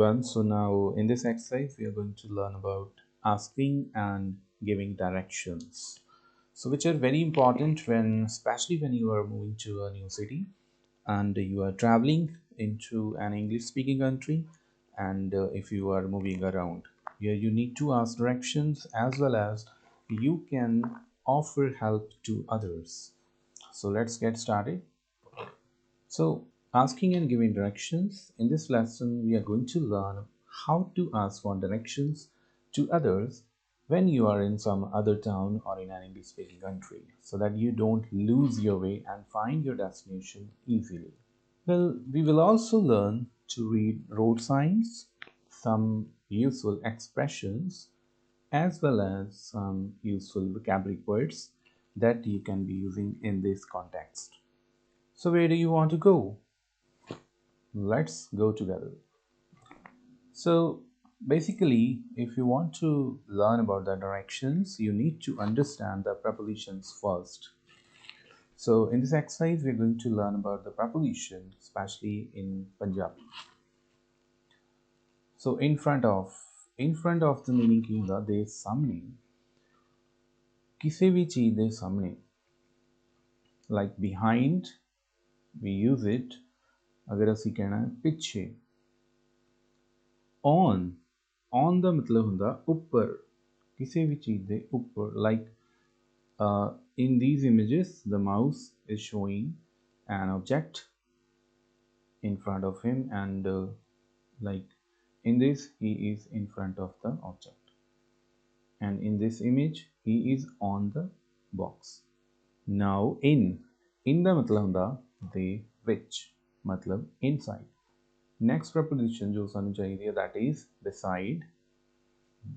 everyone. So now in this exercise we are going to learn about asking and giving directions. So which are very important when especially when you are moving to a new city and you are traveling into an English speaking country, and if you are moving around. Here you need to ask directions as well as you can offer help to others. So let's get started. So, asking and giving directions. In this lesson, we are going to learn how to ask for directions to others when you are in some other town or in an English speaking country so that you don't lose your way and find your destination easily. Well, we will also learn to read road signs, some useful expressions, as well as some useful vocabulary words that you can be using in this context. So, where do you want to go? Let's go together. So basically, if you want to learn about the directions, you need to understand the prepositions first. So in this exercise, we're going to learn about the preposition, especially in Punjabi. So in front of the meaning ਕੀ ਹੁੰਦਾ ਦੇ ਸਾਹਮਣੇ ਕਿਸੇ ਵੀ ਚੀਜ਼ ਦੇ ਸਾਹਮਣੇ like behind we use it ਅਗਰ ਅਸੀਂ ਕਹਿਣਾ ਹੈ ਪਿੱਛੇ on ਦਾ ਮਤਲਬ ਹੁੰਦਾ ਉੱਪਰ ਕਿਸੇ ਵੀ ਚੀਜ਼ ਦੇ ਉੱਪਰ like in these images the mouse is showing an object in front of him and like in this he is in front of the object and in this image he is on the box. Now in ਦਾ ਮਤਲਬ ਹੁੰਦਾ ਦੇ ਵਿੱਚ ਮਤਲਬ inside. Next preposition ਜੋ ਸਾਨੂੰ ਚਾਹੀਦੀ ਹੈ that is beside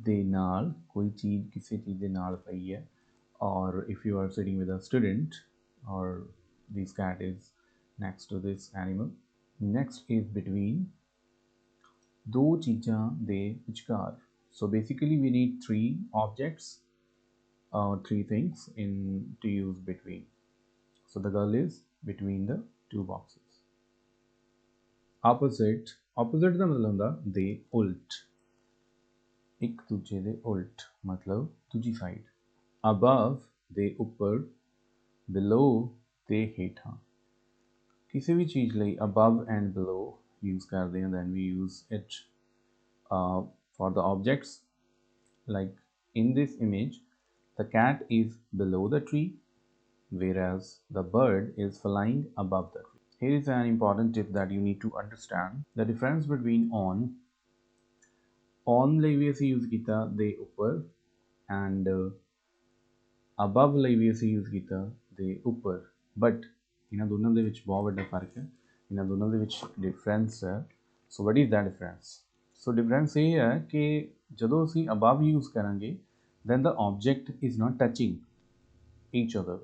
ਦੇ ਨਾਲ ਕੋਈ ਚੀਜ਼ ਕਿਸੇ ਚੀਜ਼ ਦੇ ਨਾਲ ਪਈ ਹੈ or if you are sitting with a student or this cat is next to this animal. Next is between ਦੋ ਚੀਜ਼ਾਂ ਦੇ ਵਿਚਕਾਰ. So basically we need three objects or three things in to use between. So the girl is between the two boxes. Opposite ਦਾ ਮਤਲਬ ਹੁੰਦਾ ਦੇ ਉਲਟ ਇੱਕ ਦੂਜੇ ਦੇ ਉਲਟ ਮਤਲਬ ਦੂਜੀ ਸਾਈਡ. Above ਦੇ ਉੱਪਰ below ਦੇ ਹੇਠਾਂ. ਕਿਸੇ ਵੀ ਚੀਜ਼ ਲਈ above and below use ਕਰਦੇ ਹਾਂ then we use it for the objects. Like in this image the cat is below the tree whereas the bird is flying above the tree. Here is an important tip that you need to understand. The difference between on ਲਈ ਵੀ ਅਸੀਂ use ਕੀਤਾ ਦੇ ਉੱਪਰ and above ਲਈ ਵੀ ਅਸੀਂ use ਕੀਤਾ ਦੇ ਉੱਪਰ but ਇਹਨਾਂ ਦੋਨਾਂ ਦੇ ਵਿੱਚ ਬਹੁਤ ਵੱਡਾ ਫਰਕ ਹੈ. ਇਹਨਾਂ ਦੋਨਾਂ ਦੇ ਵਿੱਚ difference ਹੈ. So what is that difference? So difference ਇਹ ਹੈ ਕਿ ਜਦੋਂ ਅਸੀਂ above use ਕਰਾਂਗੇ then the object is not touching each other.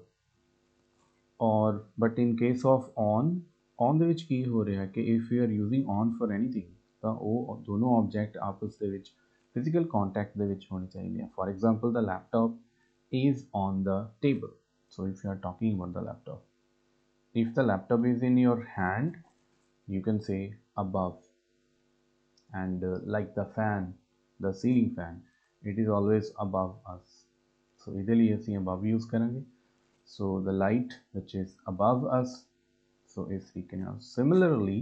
Or but in case of on ਦੇ ਵਿੱਚ ਕੀ ਹੋ ਰਿਹਾ ਕਿ if you are using on for anything ਤਾਂ ਉਹ ਦੋਨੋਂ object ਆਪਸ ਦੇ ਵਿੱਚ physical contact ਦੇ ਵਿੱਚ ਹੋਣੇ ਚਾਹੀਦੇ ਆ. For example, the laptop is on the table. So if you are talking about the laptop, if the laptop is in your hand, you can say above. And like the fan, the ceiling fan, it is always above us. So ਇਹਦੇ ਲਈ ਅਸੀਂ above use ਕਰਾਂਗੇ. So the light which is above us, so ਇਸ ਤਰੀਕੇ ਨਾਲ. Similarly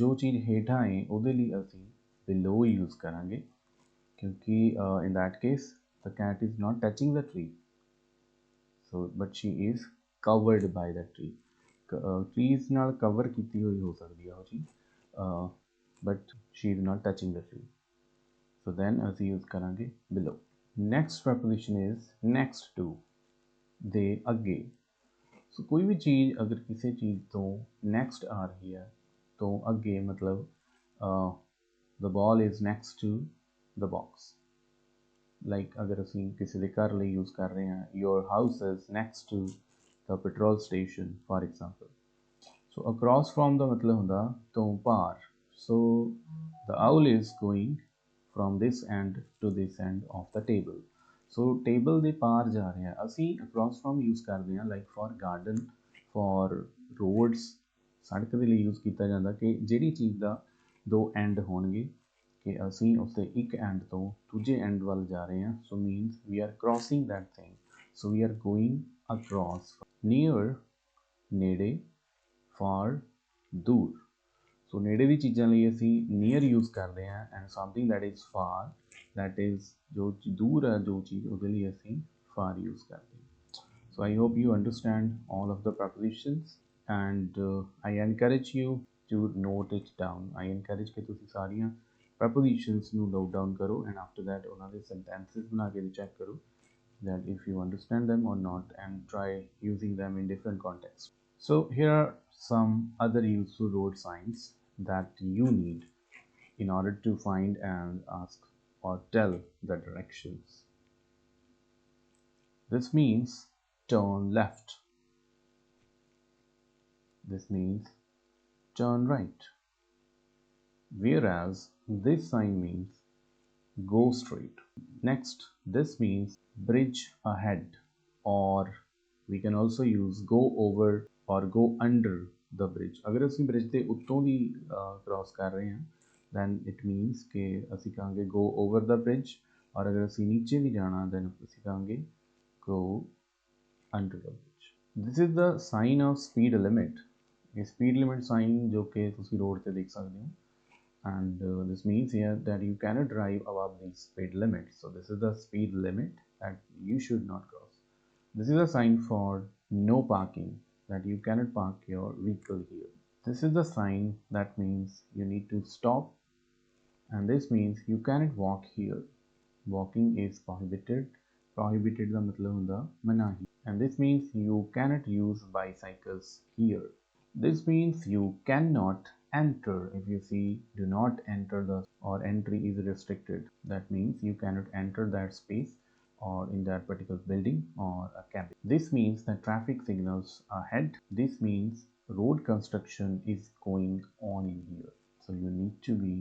ਜੋ ਚੀਜ਼ ਹੇਠਾਂ ਹੈ ਉਹਦੇ ਲਈ ਅਸੀਂ below use ਕਰਾਂਗੇ ਕਿਉਂਕਿ in that case the cat is not touching the tree, so but she is covered by the tree. Trees ਨਾਲ cover ਕੀਤੀ ਹੋਈ ਹੋ ਸਕਦੀ ਹੈ ਉਹ ਚੀਜ਼ but she is not touching the tree, so then ਅਸੀਂ use ਕਰਾਂਗੇ below. Next preposition is next to ਦੇ ਅੱਗੇ. ਸੋ ਕੋਈ ਵੀ ਚੀਜ਼ ਅਗਰ ਕਿਸੇ ਚੀਜ਼ ਤੋਂ ਨੈਕਸਟ ਆ ਰਹੀ ਹੈ ਤੋਂ ਅੱਗੇ ਮਤਲਬ the ball is next to the box. Like ਅਗਰ ਅਸੀਂ ਕਿਸੇ ਦੇ ਘਰ ਲਈ use ਕਰ ਰਹੇ ਹਾਂ your house is next to the petrol station for example. So across from ਦਾ ਮਤਲਬ ਹੁੰਦਾ ਤੋਂ ਪਾਰ. So the owl is going from this end to this end of the table. So table ਦੇ ਪਾਰ ਜਾ ਰਿਹਾ ਅਸੀਂ across from use ਕਰਦੇ ਹਾਂ like for garden, for roads. ਸੜਕ ਦੇ ਲਈ use ਕੀਤਾ ਜਾਂਦਾ ਕਿ ਜਿਹੜੀ ਚੀਜ਼ ਦਾ ਦੋ end ਹੋਣਗੇ ਕਿ ਅਸੀਂ ਉਸਦੇ ਇੱਕ ਐਂਡ ਤੋਂ ਦੂਜੇ ਐਂਡ ਵੱਲ ਜਾ ਰਹੇ ਹਾਂ, so means we are crossing that thing, so we are going across. Near ਨੇੜੇ, ਫਾਰ ਦੂਰ। ਸੋ ਨੇੜੇ ਦੀ ਚੀਜ਼ਾਂ ਲਈ ਅਸੀਂ ਨੀਅਰ ਯੂਜ਼ ਕਰਦੇ ਹਾਂ, and something that is for, that is ਜੋ ਦੂਰ ਹੈ ਜੋ ਚੀਜ਼, ਉਹਦੇ ਲਈ ਅਸੀਂ ਫਾਰ ਯੂਜ਼ ਕਰਦੇ ਹਾਂ। So I hope you understand all of the prepositions, and I encourage you to note it down. I encourage कि तुसी सारियां prepositions ਨੂੰ note down करो, and after that ਉਹਨਾਂ ਦੇ sentences ਬਣਾ ਕੇ check करो that if you understand them or not, and try using them in different contexts. So here are some other useful road signs that you need in order to find and ask or tell the directions. This means turn left. This means turn right. Whereas this sign means go straight. Next, this means bridge ahead, or we can also use go over or go under the bridge. अगर ਅਸੀਂ bridge ਦੇ ਉੱਤੋਂ ਦੀ cross ਕਰ ਰਹੇ ਹਾਂ, then it means कि ਅਸੀਂ ਕਹਾਂਗੇ go over the bridge, और अगर ਅਸੀਂ नीचे भी जाना then ਅਸੀਂ कहांगे go under the bridge. This is the sign of speed limit. ये speed limit sign जो कि ਤੁਸੀਂ road ਤੇ ਦੇਖ ਸਕਦੇ ਹੋ, and this means here that you cannot drive above the speed limit. So this is the speed limit that you should not cross. This is a sign for no parking, that you cannot park your vehicle here. This is the sign that means you need to stop, and this means you cannot walk here. Walking is prohibited. Prohibited ਦਾ ਮਤਲਬ ਹੁੰਦਾ ਮਨਾਹੀ, and this means you cannot use bicycles here. This means you cannot enter. If you see do not enter the, or entry is restricted, that means you cannot enter that space or in that particular building or a cabin. This means that traffic signals ahead. This means road construction is going on in here, so you need to be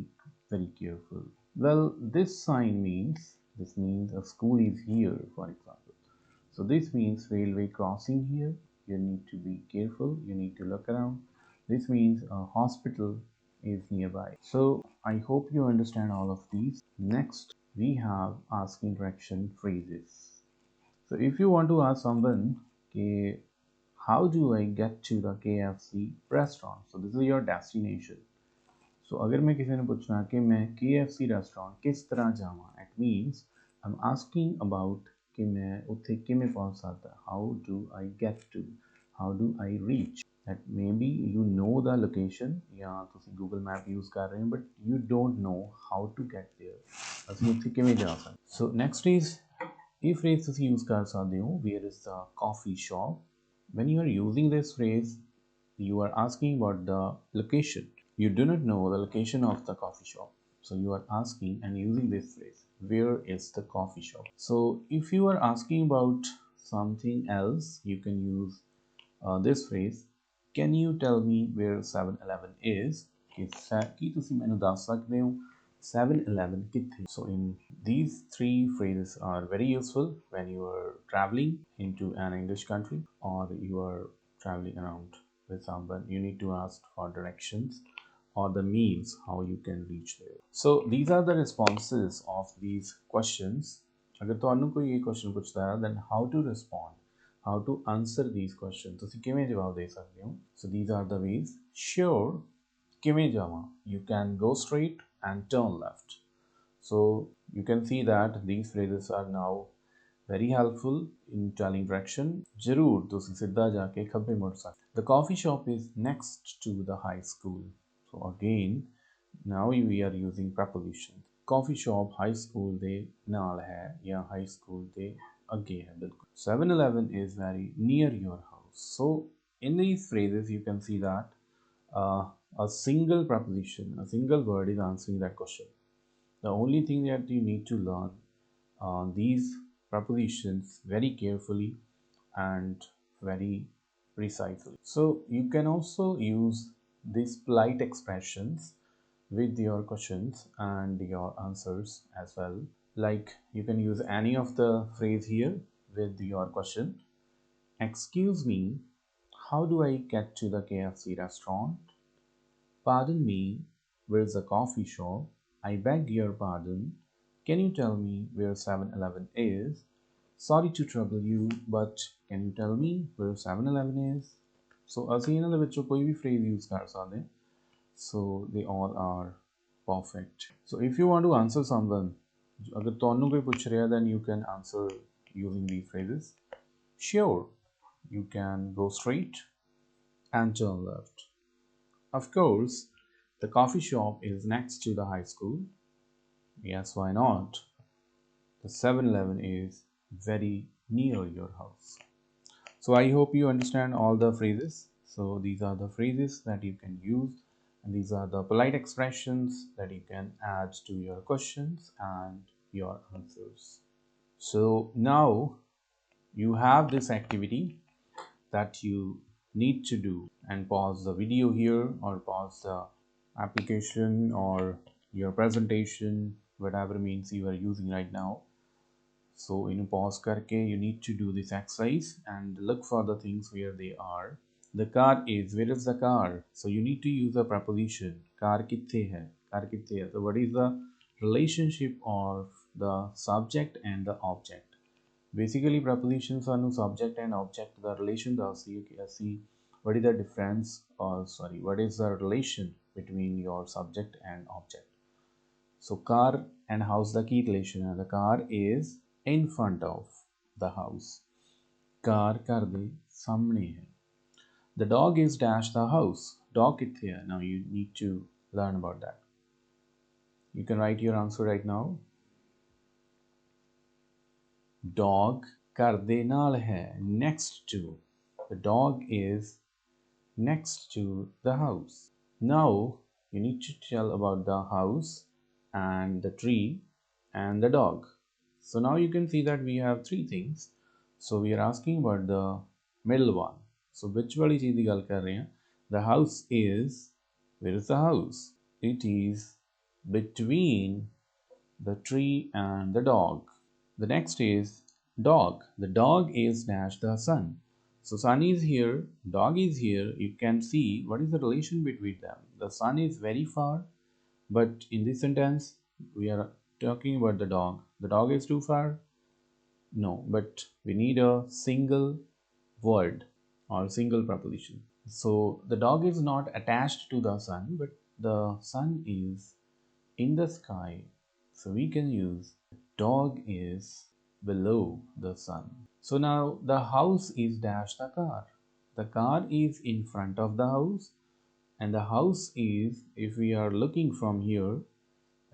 very careful. Well, this sign means, this means a school is here, for example. So this means railway crossing here. You need to be careful, you need to look around. This means a hospital is nearby. So I hope you understand all of these. Next, we have asking direction phrases. So if you want to ask someone, okay, how do I get to the KFC restaurant? So this is your destination. So अगर मैं किसी ने पूछना कि मैं KFC restaurant किस तरह जावां, it means I'm asking about कि मैं उत्थे किमें पहुंच सकता, how do I get to, how do I reach. That maybe you know the location, या तुसी Google Map use कर रहे हैं, but you don't know how to get there. ਅਸੀਂ उत्थे किमें जा सकते. So next is ये phrase तुसी use कर सकते हो, where is the coffee shop. When you are using this phrase, you are asking about the location. You do not know the location of the coffee shop, so you are asking and using this phrase, where is the coffee shop. So if you are asking about something else, you can use this phrase, can you tell me where 7-Eleven is. ਕੀ ਤੁਸੀਂ ਮੈਨੂੰ ਦੱਸ ਸਕਦੇ ਹੋ 7-Eleven ਕਿੱਥੇ. So in these three phrases are very useful when you are traveling into an English country, or you are traveling around with someone. You need to ask for directions or the means how you can reach there. So these are the responses of these questions. अगर ਤੁਹਾਨੂੰ ਕੋਈ ਇਹ question ਪੁੱਛਦਾ ਹੈ, then how to respond, how to answer these questions, ਤੁਸੀਂ ਕਿਵੇਂ ਜਵਾਬ ਦੇ ਸਕਦੇ ਹੋ. So these are the ways. Sure, ਕਿਵੇਂ ਜਾਵਾਂ, you can go straight and turn left. So you can see that these phrases are now very helpful in telling direction. ਜ਼ਰੂਰ ਤੁਸੀਂ ਸਿੱਧਾ ਜਾ ਕੇ ਖੱਬੇ ਮੁੜ ਸਕਦੇ. The coffee shop is next to the high school. So again, now we are using preposition. Coffee shop high school ਦੇ ਨਾਲ ਹੈ ਜਾਂ high school ਦੇ ਅੱਗੇ ਹੈ ਬਿਲਕੁਲ. 7-Eleven is very near your house. So in these phrases you can see that a single preposition, a single word is answering that question. The only thing that you need to learn these prepositions very carefully and very precisely. So you can also use these polite expressions with your questions and your answers as well. Like you can use any of the phrase here with your question. Excuse me, how do I get to the KFC restaurant? Pardon me, where's the coffee shop? I beg your pardon. Can you tell me where 7-Eleven is? Sorry to trouble you, but can you tell me where 7-Eleven is? So ਅਸੀਂ ਇਹਨਾਂ ਦੇ ਵਿੱਚੋਂ ਕੋਈ ਵੀ phrase use ਕਰ ਸਕਦੇ ਹਾਂ. So they all are perfect. So if you want to answer someone, ਅਗਰ ਤੁਹਾਨੂੰ ਕੋਈ ਪੁੱਛ ਰਿਹਾ, then you can answer using these phrases. Sure, you can go straight and turn left. Of course, the coffee shop is next to the high school. Yes, why not? The 7-Eleven is very near your house. So I hope you understand all the phrases. So these are the phrases that you can use, and these are the polite expressions that you can add to your questions and your answers. So now you have this activity that you need to do, and pause the video here or pause the application or your presentation, whatever means you are using right now. So in pause karke, you need to do this exercise and look for the things where they are. The car is, where is the car? So you need to use a preposition. Car kitthe hai? Car kitthe hai? So what is the relationship of the subject and the object? Basically prepositions are subject and object. The relation what is the difference, or sorry, what is the relation between your subject and object? So car and house the key relation. The car is in front of the house. Car ghar de samne hai. The dog is dash the house. Dog kithe hai? Now you need to learn about that. You can write your answer right now. Dog ghar de naal hai, next to. The dog is next to the house. Now you need to tell about the house and the tree and the dog. So now you can see that we have three things. So we are asking about the middle one. So which wali cheez di gal kar rahe hain? The house is, where is the house? It is between the tree and the dog. The next is dog. The dog is dash the sun. So sun is here, dog is here. You can see what is the relation between them. The sun is very far, but in this sentence we are talking about the dog. The dog is too far? No, but we need a single word or single preposition. So the dog is not attached to the sun, but the sun is in the sky. So we can use dog is below the sun. So now the house is dash the car. The car is in front of the house, and the house is, if we are looking from here,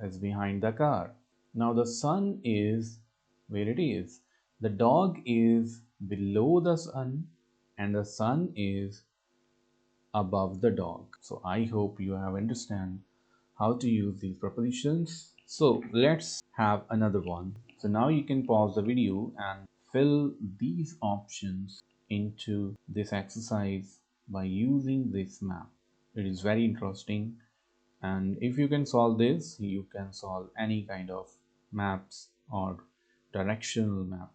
is behind the car. Now the sun is where it is. The dog is below the sun, and the sun is above the dog. So I hope you have understand how to use these prepositions. So let's have another one. So now you can pause the video and fill these options into this exercise by using this map. It is very interesting, and if you can solve this, you can solve any kind of maps or directional map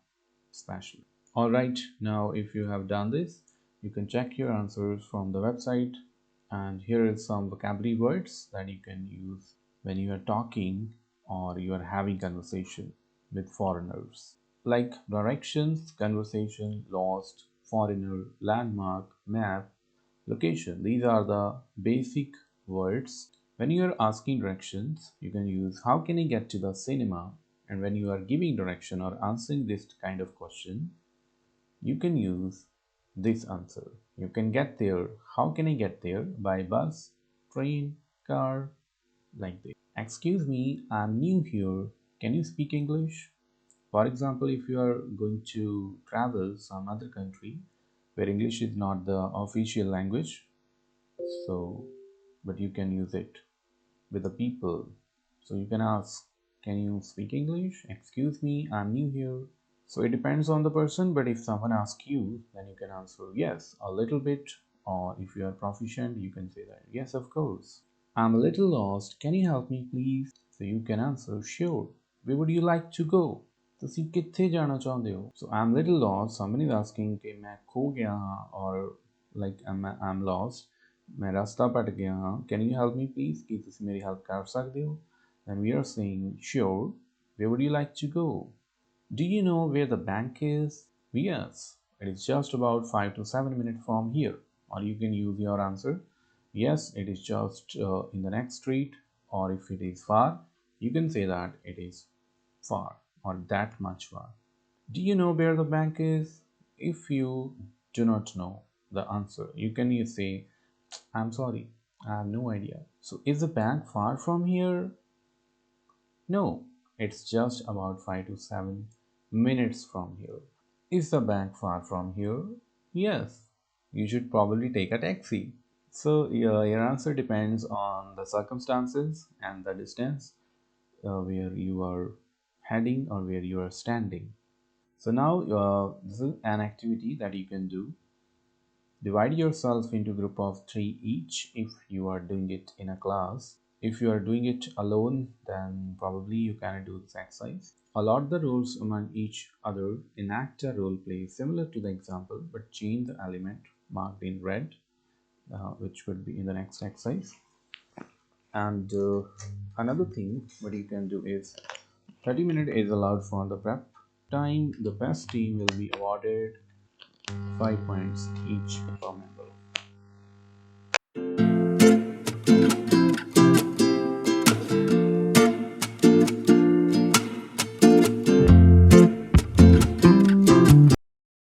especially. Alright, now if you have done this, you can check your answers from the website, and here is some vocabulary words that you can use when you are talking or you are having conversation with foreigners, like directions, conversation, lost, foreigner, landmark, map, location. These are the basic words. When you are asking directions, you can use how can I get to the cinema, and when you are giving direction or answering this kind of question, you can use this answer. You can get there. How can I get there? By bus, train, car, like this. Excuse me, I'm new here. Can you speak English? For example, if you are going to travel some other country where English is not the official language, so but you can use it with the people. So you can ask, can you speak English? Excuse me, I'm new here. So it depends on the person, but if someone asks you, then you can answer yes, a little bit, or if you are proficient, you can say that yes, of course. I'm a little lost. Can you help me, please? So you can answer sure. Where would you like to go? ਤੁਸੀਂ ਕਿੱਥੇ ਜਾਣਾ ਚਾਹੁੰਦੇ ਹੋ? So I'm little lost. Someone is asking ਕਿ ਮੈਂ ਖੋ ਗਿਆ ਹਾਂ, or like I'm lost. ਮੈਂ ਰਸਤਾ ਭਟ ਗਿਆ ਹਾਂ. Can you help me, please? ਕੀ ਤੁਸੀਂ ਮੇਰੀ help ਕਰ ਸਕਦੇ ਹੋ? then we are saying, sure. Where would you like to go? Do you know where the bank is? Yes, it is just about 5 to 7 minutes from here. Or you can use your answer. Yes, it is just in the next street. Or if it is far, you can say that it is far or that much far. Do you know where the bank is? If you do not know the answer, you can say, I'm sorry, I have no idea. So, is the bank far from here? No, it's just about 5 to 7 minutes from here. Is the bank far from here? Yes, you should probably take a taxi. So, your answer depends on the circumstances and the distance where you are heading or where you are standing. So now this is an activity that you can do. Divide yourself into group of three each if you are doing it in a class. If you are doing it alone, then probably you cannot do this exercise. Allot the roles among each other. Enact a role play similar to the example, but change the element marked in red, which would be in the next exercise. And another thing what you can do is 30 minutes is allowed for the prep time. The best team will be awarded 5 points each per member.